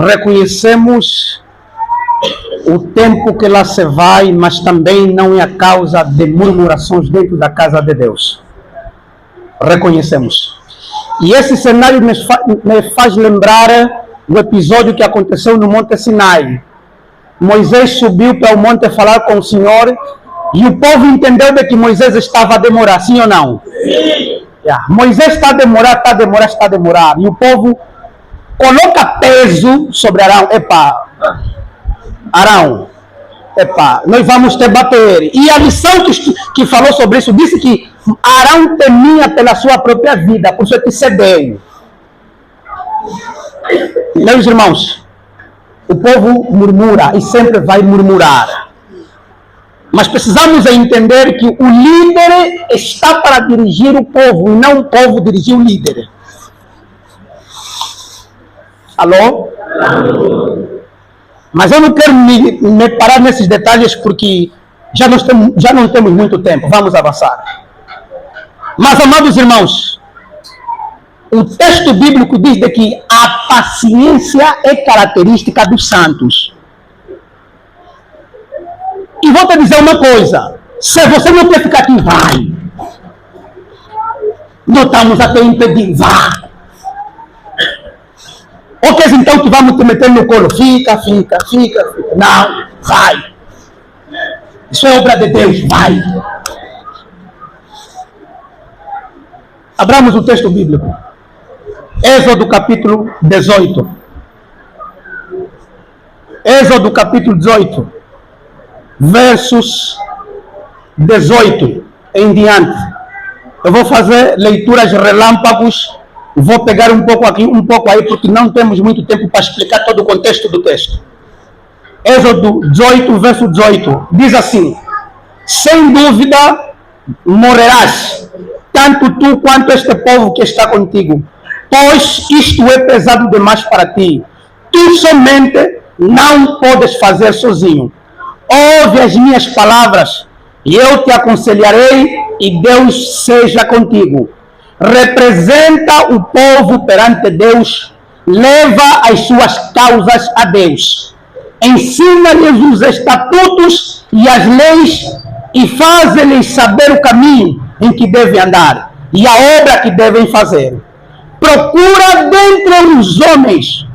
Reconhecemos o tempo que lá se vai, mas também não é a causa de murmurações dentro da casa de Deus. Reconhecemos. E esse cenário me faz lembrar o episódio que aconteceu no Monte Sinai. Moisés subiu para o monte falar com o Senhor e o povo entendeu de que Moisés estava a demorar, sim ou não? Sim. Moisés está a demorar. E o povo coloca peso sobre Arão. Arão, nós vamos te bater. E a lição que falou sobre isso disse que Arão temia pela sua própria vida, por isso é que cedeu. Meus irmãos, o povo murmura e sempre vai murmurar. Mas precisamos entender que o líder está para dirigir o povo e não o povo dirigir o líder. Alô? Mas eu não quero me parar nesses detalhes porque já não temos muito tempo. Vamos avançar. Mas, amados irmãos, o texto bíblico diz de que a paciência é característica dos santos. E vou te dizer uma coisa. Se você não quer ficar aqui, vai. Não estamos até impedir, vá. Ou quer então que vamos te meter no colo? Fica. Não, vai. Isso é obra de Deus, vai. Abramos o texto bíblico. Êxodo capítulo 18. Êxodo capítulo 18. Versos 18 em diante. Eu vou fazer leituras relâmpagos. Vou pegar um pouco aqui, um pouco aí, porque não temos muito tempo para explicar todo o contexto do texto. Êxodo 18, verso 18. Diz assim: sem dúvida morrerás, tanto tu quanto este povo que está contigo, pois isto é pesado demais para ti. Tu somente não podes fazer sozinho. Ouve as minhas palavras, e eu te aconselharei, e Deus seja contigo. Representa o povo perante Deus, leva as suas causas a Deus. Ensina-lhes os estatutos e as leis, e faz-lhes saber o caminho em que devem andar, e a obra que devem fazer. Procura dentre os homens,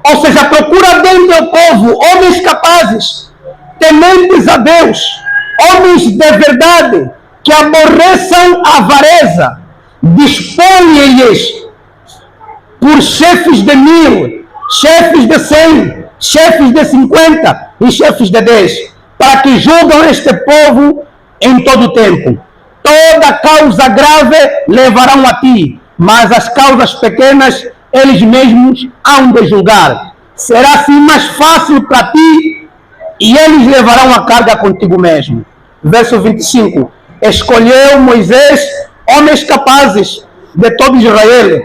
ou seja, procura dentre o povo, homens capazes, tementes a Deus, homens de verdade, que aborreçam a avareza. Dispõe-lhes por chefes de 1000, chefes de 100, chefes de 50 e chefes de 10, para que julgam este povo em todo o tempo. Toda causa grave levarão a ti, mas as causas pequenas eles mesmos hão de julgar. Será assim mais fácil para ti, e eles levarão a carga contigo mesmo. Verso 25. Escolheu Moisés homens capazes de todo Israel,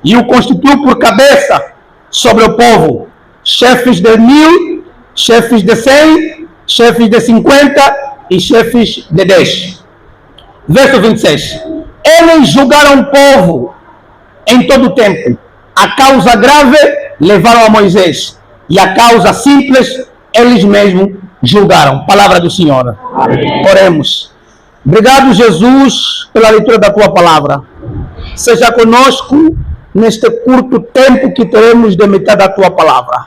e o constituiu por cabeça sobre o povo, chefes de 1000, chefes de 100, chefes de 50 e chefes de 10. Verso 26. Eles julgaram o povo em todo o tempo. A causa grave levaram a Moisés, e a causa simples eles mesmos julgaram. Palavra do Senhor. Amém. Oremos. Obrigado, Jesus, pela leitura da tua palavra. Seja conosco neste curto tempo que teremos de meditar da tua palavra.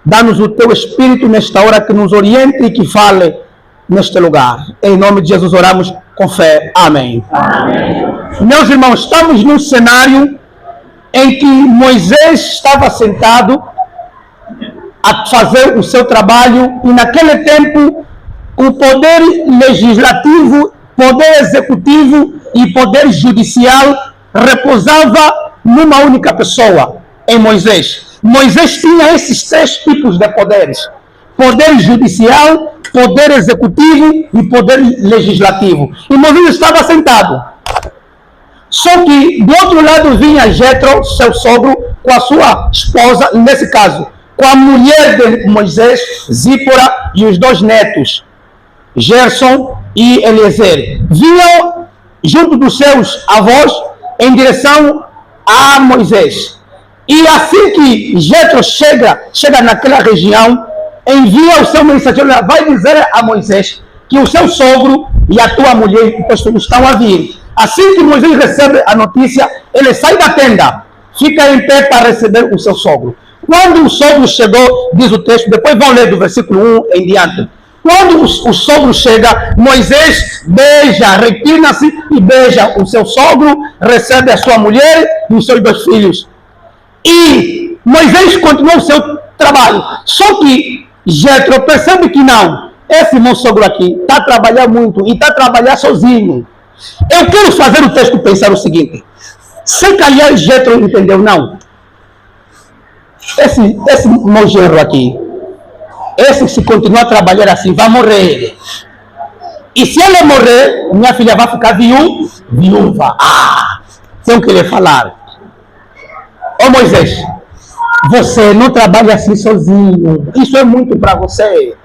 Dá-nos o teu Espírito nesta hora que nos oriente e que fale neste lugar. Em nome de Jesus oramos com fé. Amém. Amém. Meus irmãos, estamos num cenário em que Moisés estava sentado a fazer o seu trabalho, e naquele tempo o poder legislativo, poder executivo e poder judicial repousava numa única pessoa, em Moisés. Moisés tinha esses 3 tipos de poderes: poder judicial, poder executivo e poder legislativo. E Moisés estava sentado. Só que do outro lado vinha Jetro, seu sogro, com a sua esposa, nesse caso, com a mulher de Moisés, Zípora, e os 2 netos, Gerson e Eliezer. Vinham junto dos seus avós em direção a Moisés. E assim que Jetro chega naquela região, envia o seu mensageiro, vai dizer a Moisés que o seu sogro e a tua mulher estão a vir. Assim que Moisés recebe a notícia, ele sai da tenda, fica em pé para receber o seu sogro. Quando o sogro chegou, diz o texto, depois vão ler do versículo 1 em diante. Quando o sogro chega, Moisés beija, reclina-se e beija o seu sogro, recebe a sua mulher e os seus 2 filhos. E Moisés continua o seu trabalho. Só que Jetro percebe que não. Esse meu sogro aqui está a trabalhar muito e está a trabalhar sozinho. Eu quero fazer o texto pensar o seguinte. Se calhar Jetro entendeu, não. Esse meu genro aqui, esse se continuar a trabalhar assim, vai morrer. E se ele morrer, minha filha vai ficar viúva. Tenho que lhe falar. Ô Moisés, você não trabalha assim sozinho. Isso é muito para você.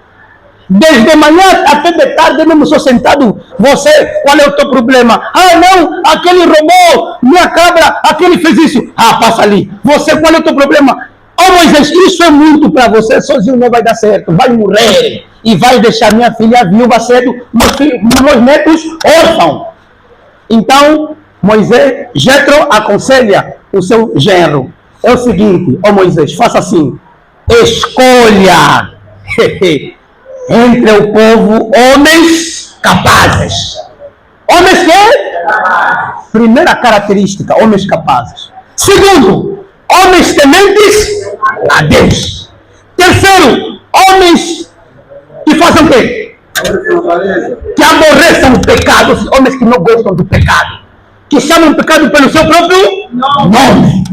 Desde manhã até de tarde, mesmo só sentado. Você, qual é o teu problema? Não, aquele roubou minha cabra, aquele fez isso. Passa ali. Você, qual é o teu problema? Ô Moisés, isso é muito para você. Sozinho não vai dar certo. Vai morrer. E vai deixar minha filha viúva cedo, meus netos órfãos. Então, Jetro aconselha o seu genro. É o seguinte, ó Moisés, faça assim. Escolha entre o povo homens capazes. Homens que? Primeira característica, homens capazes. Segundo, homens tementes a Deus. Terceiro, homens que fazem o quê? Que aborreçam o pecado. Homens que não gostam do pecado. Que chamam o pecado pelo seu próprio nome.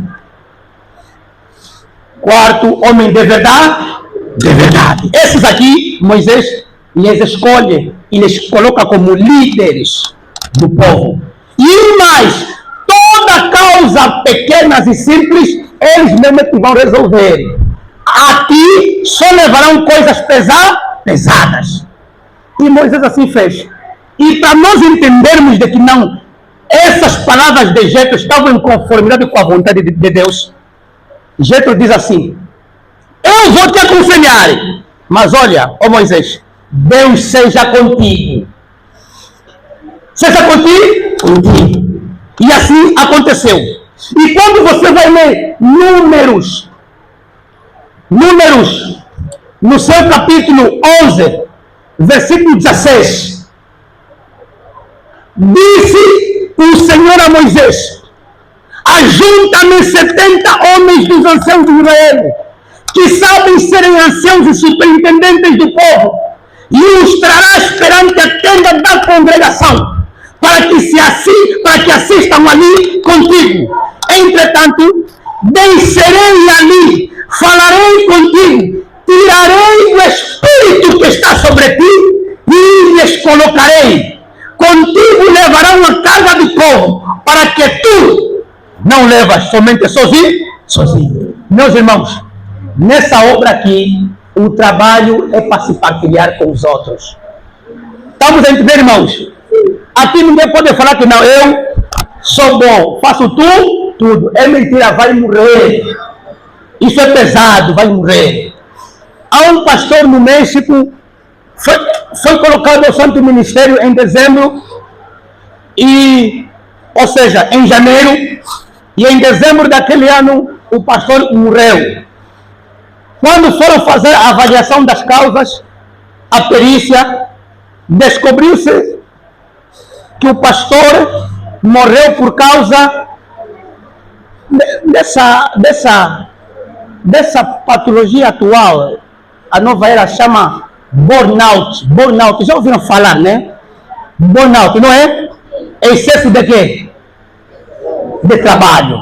Quarto, homem de verdade. De verdade. Esses aqui, Moisés lhes escolhe e lhes coloca como líderes do povo. E mais, toda causa pequenas e simples, eles mesmos que vão resolver. Aqui só levarão coisas pesadas. E Moisés assim fez. E para nós entendermos de que não, essas palavras de Jetro estavam em conformidade com a vontade de Deus, Jetro diz assim: eu vou te aconselhar, mas olha, ó Moisés, Deus seja contigo. Seja contigo. E assim aconteceu. E quando você vai ler Números, no seu capítulo 11, versículo 16, disse o Senhor a Moisés: ajunta-me 70 homens dos anciãos de Israel, que sabem serem anciãos e superintendentes do povo, e os trarás perante a tenda da congregação, para que assistam ali contigo. Entretanto, descerei ali, falarei contigo, tirarei o espírito que está sobre ti e lhes colocarei. Contigo levarão a carga do povo, para que tu não levas somente sozinho. Meus irmãos, nessa obra aqui, o trabalho é para se partilhar com os outros. Estamos a entender, irmãos? Aqui ninguém pode falar que não, eu sou bom, faço tudo. É mentira, vai morrer. Isso é pesado, vai morrer. Há um pastor no México, foi colocado ao Santo Ministério em dezembro, ou seja, em janeiro, e em dezembro daquele ano, o pastor morreu. Quando foram fazer a avaliação das causas, a perícia, descobriu-se que o pastor morreu por causa dessa patologia atual. A nova era chama burnout. Burnout, já ouviram falar, né? Burnout, não é? Excesso de quê? De trabalho.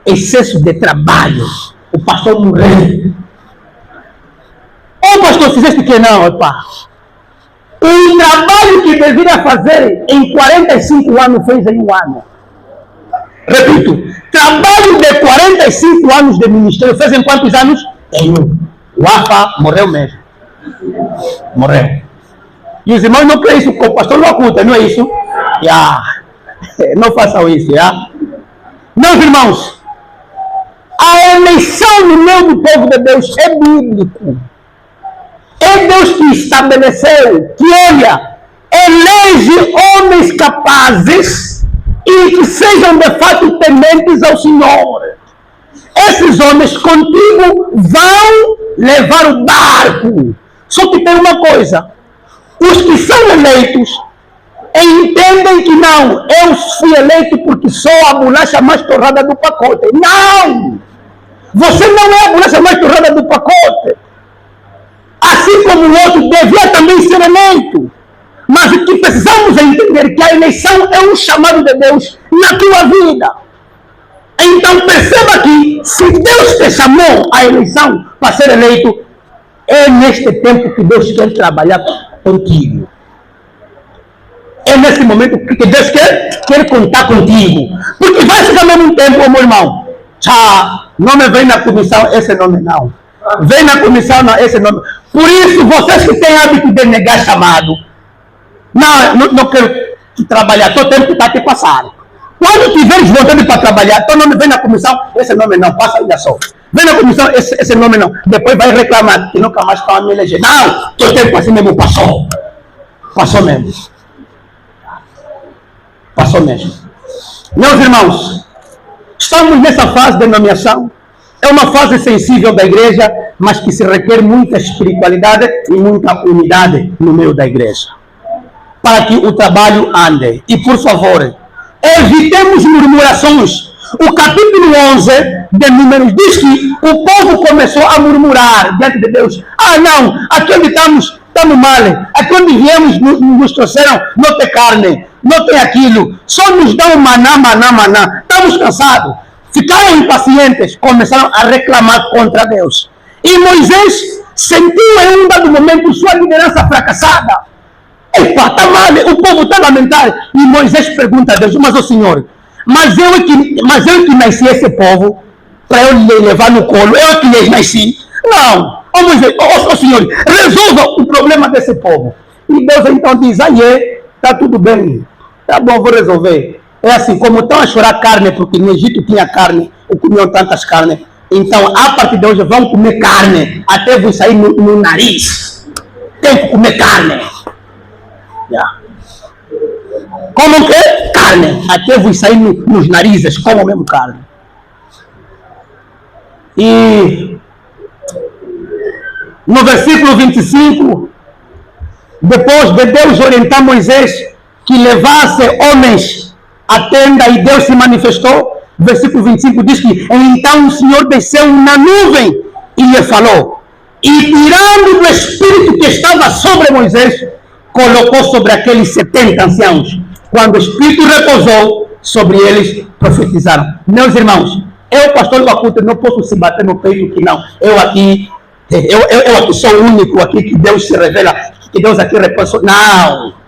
Excesso de trabalho. O pastor morreu. O pastor, fizeste que não, opa. O trabalho que deveria fazer em 45 anos fez em um ano. Repito, trabalho de 45 anos de ministério fez em quantos anos? Em um. O AFA morreu mesmo. Morreu. E os irmãos não creem isso, o pastor não oculta, não é isso? Não façam isso, Meus irmãos, A eleição no meio do povo de Deus é bíblico. É Deus que estabeleceu, que olha, elege homens capazes e que sejam de fato tementes ao Senhor. Esses homens contigo vão levar o barco. Só que tem uma coisa: os que são eleitos entendem que não, eu fui eleito porque sou a bolacha mais torrada do pacote. Não! Você não é a bolacha mais torrada do pacote. Assim como o outro devia também ser eleito. Mas o que precisamos é entender que a eleição é um chamado de Deus na tua vida. Então perceba que se Deus te chamou à eleição para ser eleito, é neste tempo que Deus quer trabalhar contigo. É nesse momento que Deus quer contar contigo. Porque vai chegar mesmo tempo, meu irmão. Não me vem na comissão, esse nome não. Vem na comissão, não, esse nome. Por isso, vocês que têm hábito de negar chamado, não quero trabalhar, todo tempo que está te passando. Quando tiveres vontade para trabalhar, teu nome vem na comissão, esse nome não, passa ainda só. Vem na comissão, esse nome não. Depois vai reclamar que nunca mais estão a me eleger. Não, todo tempo assim mesmo passou. Passou mesmo. Passou mesmo. Meus irmãos, estamos nessa fase de nomeação. É uma fase sensível da igreja, mas que se requer muita espiritualidade e muita unidade no meio da igreja, para que o trabalho ande. E por favor, evitemos murmurações. O capítulo 11 de Números diz que o povo começou a murmurar diante de Deus. Não, aqui onde estamos mal. Aqui onde viemos nos trouxeram, não tem carne, não tem aquilo. Só nos dão maná. Estamos cansados. Ficaram impacientes, começaram a reclamar contra Deus. E Moisés sentiu em um dado momento sua liderança fracassada. Epa, está mal, o povo está a lamentar. E Moisés pergunta a Deus: mas o Senhor, mas eu que nasci esse povo, para eu lhe levar no colo, eu que lhes nasci. Não, Moisés, Senhor, resolva o problema desse povo. E Deus então diz: está tudo bem, tá bom, vou resolver. É assim, como estão a chorar carne, porque no Egito tinha carne, ou comiam tantas carnes, então a partir de hoje vão comer carne, até vos sair no nariz. Tem que comer carne. Como que? Carne. Até vos sair nos narizes, como mesmo carne. E no versículo 25, depois de Deus orientar Moisés que levasse homens à tenda e Deus se manifestou, versículo 25 diz que então o Senhor desceu na nuvem e lhe falou, e tirando do espírito que estava sobre Moisés, colocou sobre aqueles 70 anciãos. Quando o espírito repousou sobre eles, profetizaram. Meus irmãos, eu, pastor Wakuto, não posso se bater no peito que não. Eu aqui sou o único aqui que Deus se revela, que Deus aqui repousou. Não!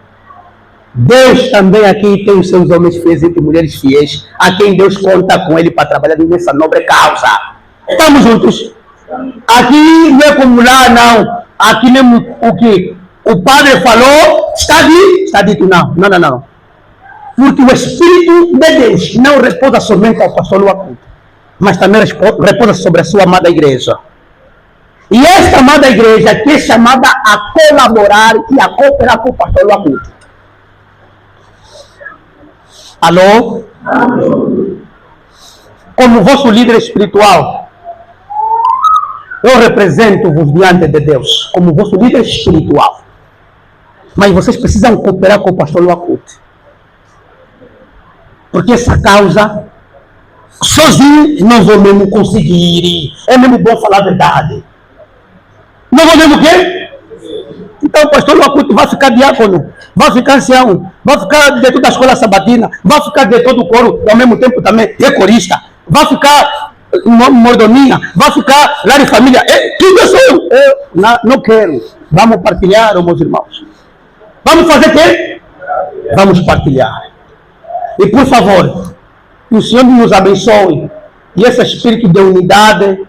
Deus também aqui tem os seus homens fiéis e mulheres fiéis, a quem Deus conta com ele para trabalhar nessa nobre causa. Estamos juntos? Aqui não é como lá, não. Aqui mesmo o que o padre falou, está dito. Não. Porque o Espírito de Deus não repousa somente ao pastor Wakuto, mas também repousa sobre a sua amada igreja. E esta amada igreja que é chamada a colaborar e a cooperar com o pastor Wakuto. Alô? Como vosso líder espiritual, eu represento-vos diante de Deus como vosso líder espiritual. Mas vocês precisam cooperar com o pastor Wakuto. Porque essa causa, sozinho, não vou mesmo conseguir. É mesmo bom falar a verdade. Não vou mesmo o quê? Então o pastor Wakuto vai ficar diácono, vai ficar ancião, vai ficar dentro da escola sabatina, vai ficar dentro do coro, e ao mesmo tempo também é corista, vai ficar mordomia, vai ficar lá de família. Tudo isso eu não quero. Vamos partilhar, meus irmãos. Vamos fazer o quê? Vamos partilhar. E por favor, que o Senhor nos abençoe e esse espírito de unidade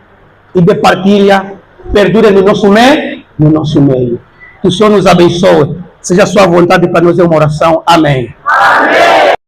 e de partilha perdure no nosso meio. Que o Senhor nos abençoe. Seja a sua vontade para nós em uma oração. Amém. Amém.